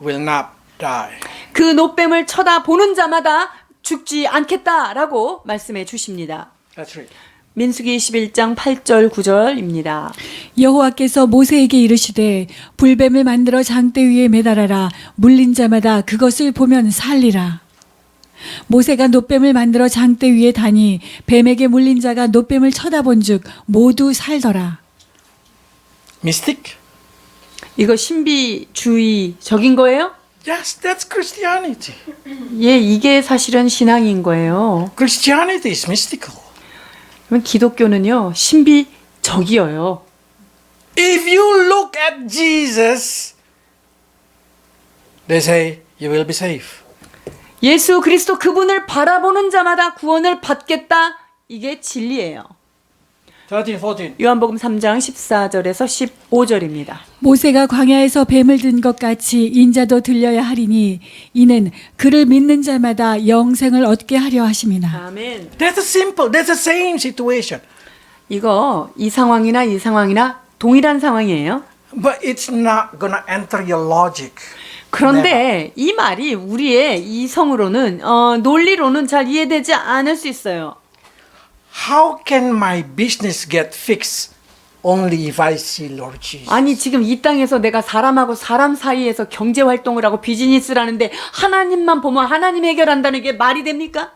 will not die. 그 놋뱀을 쳐다보는 자마다 죽지 않겠다라고 말씀해 주십니다. That's right. 민수기 21장 8절 9절입니다. 여호와께서 모세에게 이르시되 불뱀을 만들어 장대 위에 매달아라. 물린 자마다 그것을 보면 살리라. 모세가 놋뱀을 만들어 장대 위에 다니 뱀에게 물린 자가 놋뱀을 쳐다본즉 모두 살더라. Mystic? 이거 신비주의적인 거예요? Yes, that's Christianity. 예, 이게 사실은 신앙인 거예요. Christianity is mystical. 그러면 기독교는요, 신비적이어요. If you look at Jesus, they say you will be safe. 예수 그리스도 그분을 바라보는 자마다 구원을 받겠다. 이게 진리예요. 13, 14. 요한복음 3장 14절에서 15절입니다. 모세가 광야에서 뱀을 든 것 같이 인자도 들려야 하리니 이는 그를 믿는 자마다 영생을 얻게 하려 하심이나. 아멘. That's a simple, that's the same situation. 이거 이 상황이나 동일한 상황이에요. But it's not gonna enter your logic. 그런데 이 말이 우리의 이성으로는 논리로는 잘 이해되지 않을 수 있어요. How can my business get fixed only if I see Lord Jesus? 아니 지금 이 땅에서 내가 사람하고 사람 사이에서 경제 활동을 하고 비즈니스를 하는데 하나님만 보면 하나님 해결한다는 게 말이 됩니까?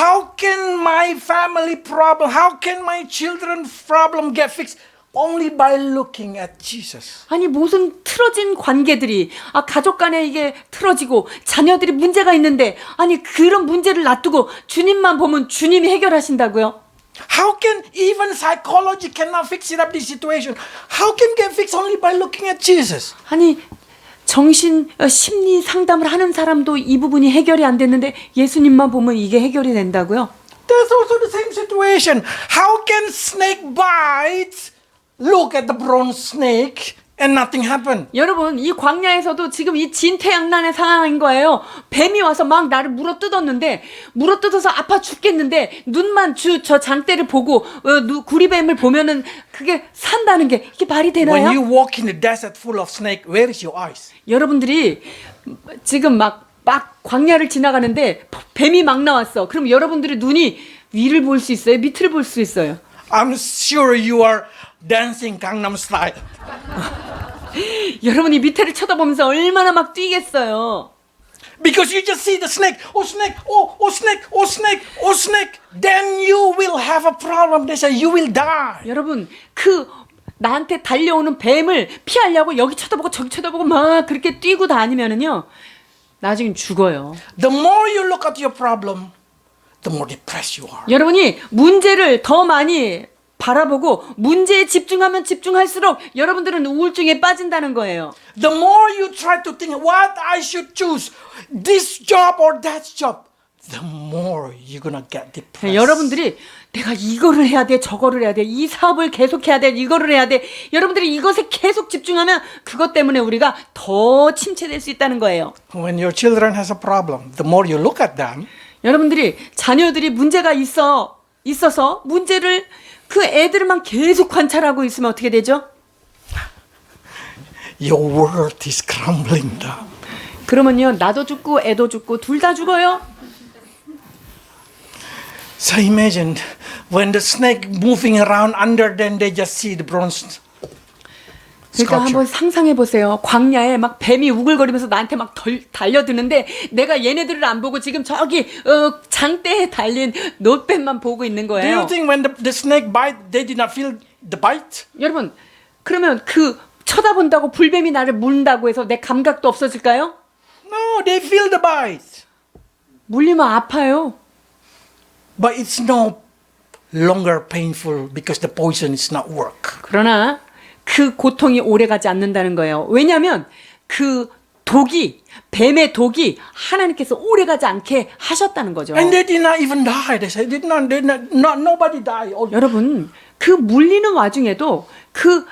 How can my family problem, how can my children's problem get fixed? Only by looking at Jesus. 아니 무슨 틀어진 관계들이 가족 간에 이게 틀어지고 자녀들이 문제가 있는데 아니 그런 문제를 놔두고 주님만 보면 주님이 해결하신다고요? How can even psychology cannot fix it up this situation? How can get fixed only by looking at Jesus? 아니 정신 심리 상담을 하는 사람도 이 부분이 해결이 안 됐는데 예수님만 보면 이게 해결이 된다고요? That's also the same situation. How can snake bite? Look at the bronze snake and nothing happened. 여러분 이 광야에서도 지금 이 진퇴양난의 상황인 거예요. 뱀이 와서 막 나를 물어뜯어서 아파 죽겠는데 눈만 저 장대를 보고 구리뱀을 보면은 그게 산다는 게 이게 말이 되나요? When you walk in the desert full of snake, where is your eyes? 여러분들이 지금 막 광야를 지나가는데 뱀이 막 나왔어. 그럼 여러분들의 눈이 위를 볼 수 있어요? 밑을 볼 수 있어요? I'm sure you are dancing Gangnam Style. 여러분이 밑에를 쳐다보면서 얼마나 막 뛰겠어요. Because you just see the snake, oh snake, oh snake, oh snake, oh snake. Then you will have a problem. They say you will die. 여러분 나한테 달려오는 뱀을 피하려고 여기 쳐다보고 저기 쳐다보고 막 그렇게 뛰고 다니면은요 나중엔 죽어요. The more you look at your problem, the more depressed you are. 여러분이 문제를 더 많이 바라보고 문제에 집중하면 집중할수록 여러분들은 우울증에 빠진다는 거예요. The more you try to think what I should choose, this job or that job, the more you're gonna get depressed. 여러분들이 내가 이거를 해야 돼, 저거를 해야 돼, 이 사업을 계속 해야 돼, 이거를 해야 돼. 여러분들이 이것에 계속 집중하면 그것 때문에 우리가 더 침체될 수 있다는 거예요. When your children has a problem, the more you look at them, 여러분들이 자녀들이 문제가 있어서 문제를 그 애들만 계속 관찰하고 있으면 어떻게 되죠? your world is crumbling down. 그러면요 나도 죽고 애도 죽고 둘 다 죽어요. So imagine when the snake moving around under them, they just see the bronze 그러니까 한번 sculpture. 상상해 보세요. 광야에 막 뱀이 우글거리면서 나한테 막 달려드는데 내가 얘네들을 안 보고 지금 저기 장대에 달린 놋뱀만 보고 있는 Do you 거예요. think when the snake bite, they did not feel the bite? 여러분 그러면 그 쳐다본다고 불뱀이 나를 물는다고 해서 내 감각도 없어질까요? No, they feel the bite. 물리면 아파요. But it's no longer painful because the poison is not work. 그러나 그 고통이 오래가지 않는다는 거예요. 왜냐하면 그 뱀의 독이 하나님께서 오래가지 않게 하셨다는 거죠. And they did not even die. They said, nobody died. 여러분 그 물리는 와중에도 그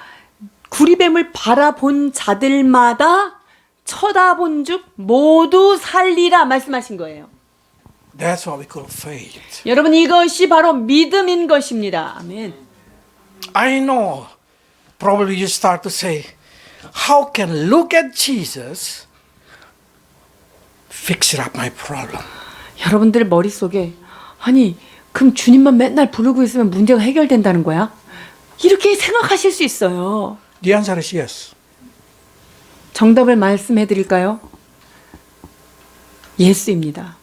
구리뱀을 바라본 자들마다 쳐다본즉 모두 살리라 말씀하신 거예요. That's what we call faith. 여러분 이것이 바로 믿음인 것입니다. 아멘. I know. Probably you start to say, how can look at Jesus fix it up my problem? 여러분들 머릿속에 아니 그럼 주님만 맨날 부르고 있으면 문제가 해결된다는 거야? 이렇게 생각하실 수 있어요. The answer is yes. 정답을 말씀해 드릴까요? 예수입니다.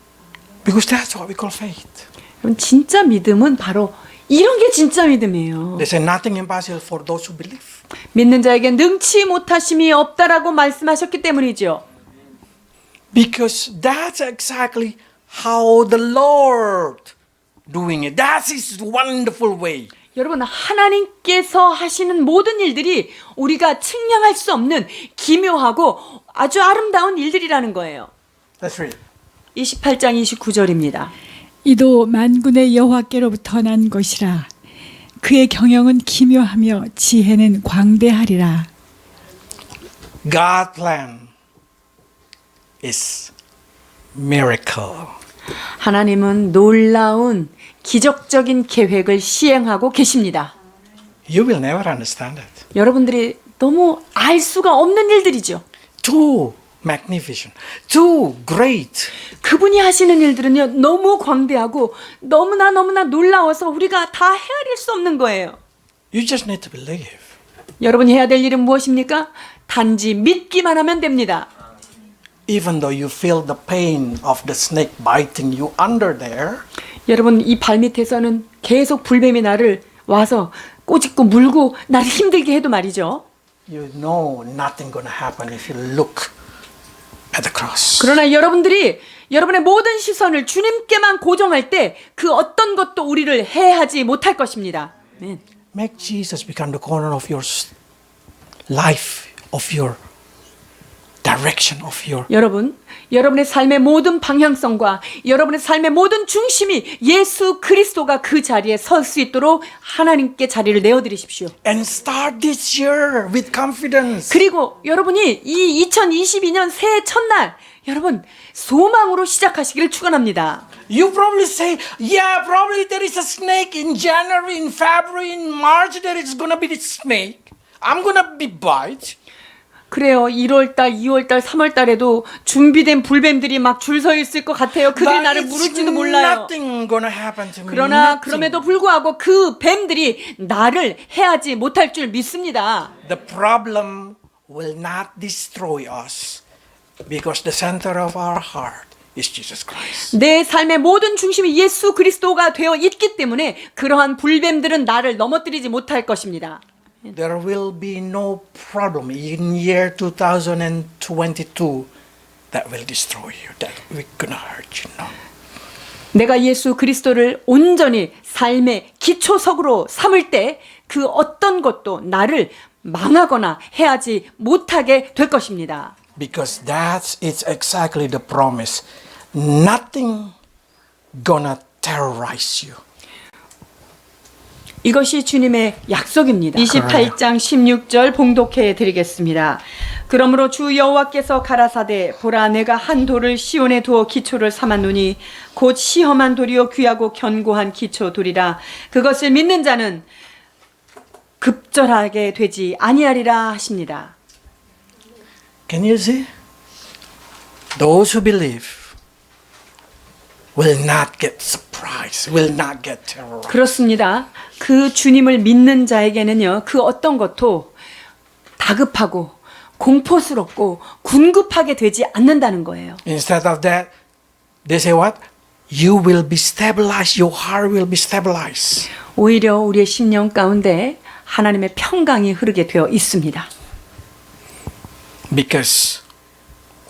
Because that's what we call faith. 그럼 진짜 믿음은 바로 이런 게 진짜 믿음이에요. They say nothing impossible for those who believe. 믿는 자에게 능치 못하심이 없다라고 말씀하셨기 때문이죠. Because that's exactly how the Lord doing it. That's His wonderful way. 여러분, 하나님께서 하시는 모든 일들이 우리가 측량할 수 없는 기묘하고 아주 아름다운 일들이라는 거예요. Let's read. 28장 29절입니다. 이도 만군의 여호와께로부터 난 것이라. 그의 경영은 기묘하며 지혜는 광대하리라. God's plan is miracle. 하나님은 놀라운 기적적인 계획을 시행하고 계십니다. You will never understand it. 여러분들이 너무 알 수가 없는 일들이죠. Too magnificent, too great. 그분이 하시는 일들은요, 너무 광대하고 너무나 놀라워서 우리가 다 헤아릴 수 없는 거예요. You just need to believe. 여러분이 해야 될 일은 무엇입니까? 단지 믿기만 하면 됩니다. Even though you feel the pain of the snake biting you under there, 여러분, 이 발밑에서는 계속 불뱀이 나를 와서 꼬집고 물고 나를 힘들게 해도 말이죠. you know nothing gonna happen if you look at the cross. 그러나 여러분들이 여러분의 모든 시선을 주님께만 고정할 때 그 어떤 것도 우리를 해하지 못할 것입니다. 아멘. Make Jesus become the corner of your life, of your direction, of your. 여러분, 여러분의 삶의 모든 방향성과 여러분의 삶의 모든 중심이 예수 그리스도가 그 자리에 설 수 있도록 하나님께 자리를 내어드리십시오. And start this year with confidence. 그리고 여러분이 이 2022년 새해 첫날 여러분 소망으로 시작하시기를 축원합니다. You probably say, yeah, probably there is a snake in January, in February, in March. There is gonna be this snake. I'm gonna be bite. 그래요. 1월달, 2월달, 3월달에도 준비된 불뱀들이 막 줄 서 있을 것 같아요. 그들이 But 나를 it's 물을지도 몰라요. nothing gonna happen to me. 그러나 Nothing. 그럼에도 불구하고 그 뱀들이 나를 해하지 못할 줄 믿습니다. The problem will not destroy us because the center of our heart is Jesus Christ. 내 삶의 모든 중심이 예수 그리스도가 되어 있기 때문에 그러한 불뱀들은 나를 넘어뜨리지 못할 것입니다. There will be no problem in year 2022 that will destroy you, that will gonna hurt you. No. 내가 예수 그리스도를 온전히 삶의 기초석으로 삼을 때 그 어떤 것도 나를 망하거나 해하지 못하게 될 것입니다. Because that is exactly the promise. Nothing gonna terrorize you. 이것이 주님의 약속입니다. 28장 16절 봉독해 드리겠습니다. 그러므로 주 여호와께서 가라사대 보라 내가 한 돌을 시온에 두어 기초를 삼았노니 곧 시험한 돌이요 귀하고 견고한 기초 돌이라 그것을 믿는 자는 급절하게 되지 아니하리라 하십니다. Can you see? Those who believe will not get surprised, will not get terrorized. 그렇습니다. 그 주님을 믿는 자에게는요, 그 어떤 것도 다급하고 공포스럽고 군급하게 되지 않는다는 거예요. Instead of that, they say what? You will be stabilized, your heart will be stabilized. 오히려 우리의 심령 가운데 하나님의 평강이 흐르게 되어 있습니다. Because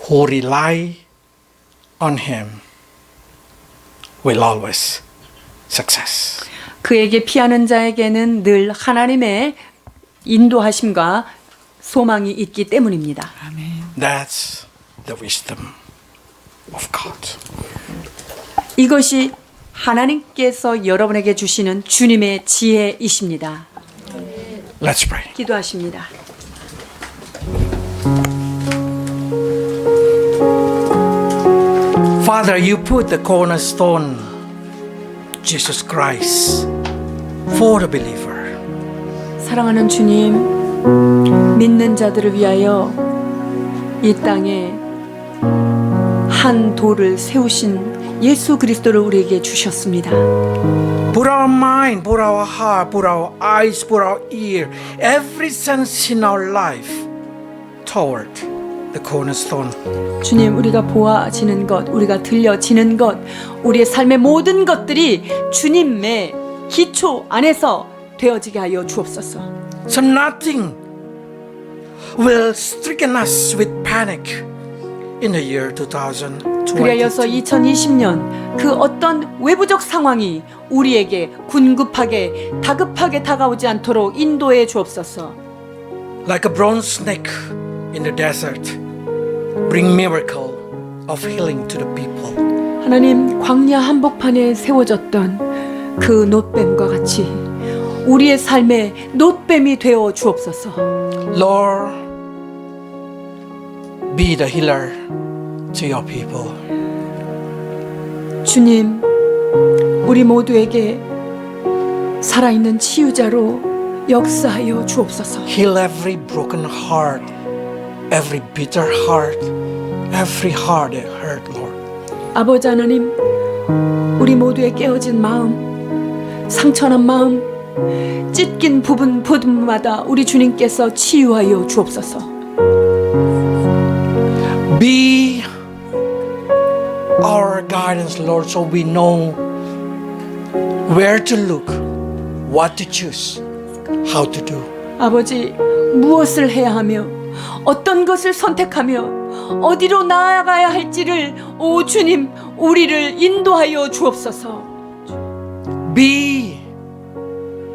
who rely on Him will always success. 그에게 피하는 자에게는 늘 하나님의 인도하심과 소망이 있기 때문입니다. That's the wisdom of God. 이것이 하나님께서 여러분에게 주시는 주님의 지혜이십니다. Let's pray. 기도하십니다. Father, you put the cornerstone, Jesus Christ, for the believer. 사랑하는 주님, 믿는 자들을 위하여 이 땅에 한 돌을 세우신 예수 그리스도를 우리에게 주셨습니다. Put our mind, put our heart, put our eyes, put our ear, every sense in our life toward the cornerstone. 주님, 우리가 보아지는 것, 우리가 들려지는 것, 우리의 삶의 모든 것들이 주님의 기초 안에서 되어지게 하여 주옵소서. So nothing will stricken us with panic. in the year 2022. 그리하여서 2020년 그 어떤 외부적 상황이 우리에게 궁급하게 다급하게 다가오지 않도록 인도해 주옵소서. Like a bronze snake in the desert, bring miracle of healing to the people. 하나님, 광야 한복판에 세워졌던 그 놋뱀과 같이 우리의 삶에 놋뱀이 되어 주옵소서. Lord, be the healer to your people. 주님, 우리 모두에게 살아있는 치유자로 역사하여 주옵소서. Heal every broken heart, every bitter heart, every heart that hurt, Lord. 아버지 하나님, 우리 모두의 깨어진 마음, 상처난 마음, 찢긴 부분마다 우리 주님께서 치유하여 주옵소서. Be our guidance, Lord, so we know where to look, what to choose, how to do. 아버지, 무엇을 해야 하며 어떤 것을 선택하며 어디로 나아가야 할지를 오 주님, 우리를 인도하여 주옵소서. Be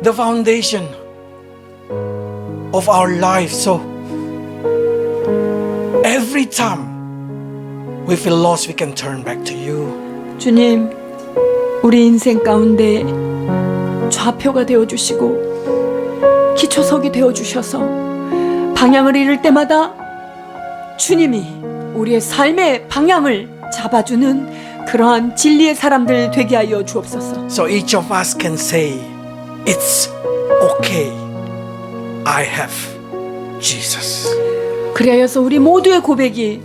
the foundation of our life, so every time we feel lost, we can turn back to you. 주님, 우리 인생 가운데 좌표가 되어 주시고 기초석이 되어 주셔서 방향을 잃을 때마다 주님이 우리의 삶의 방향을 잡아주는 그러한 진리의 사람들 되게 하여 주옵소서. So each of us can say, it's okay, I have Jesus. 그리하여서 우리 모두의 고백이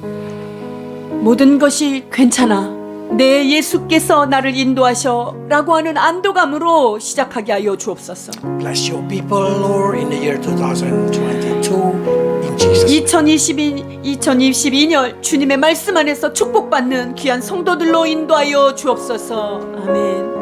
모든 것이 괜찮아, 내 예수께서 나를 인도하셔 라고 하는 안도감으로 시작하게 하여 주옵소서. Bless your people, Lord, in the year 2022, in Jesus' name. 2022년 주님의 말씀 안에서 축복받는 귀한 성도들로 인도하여 주옵소서. 아멘.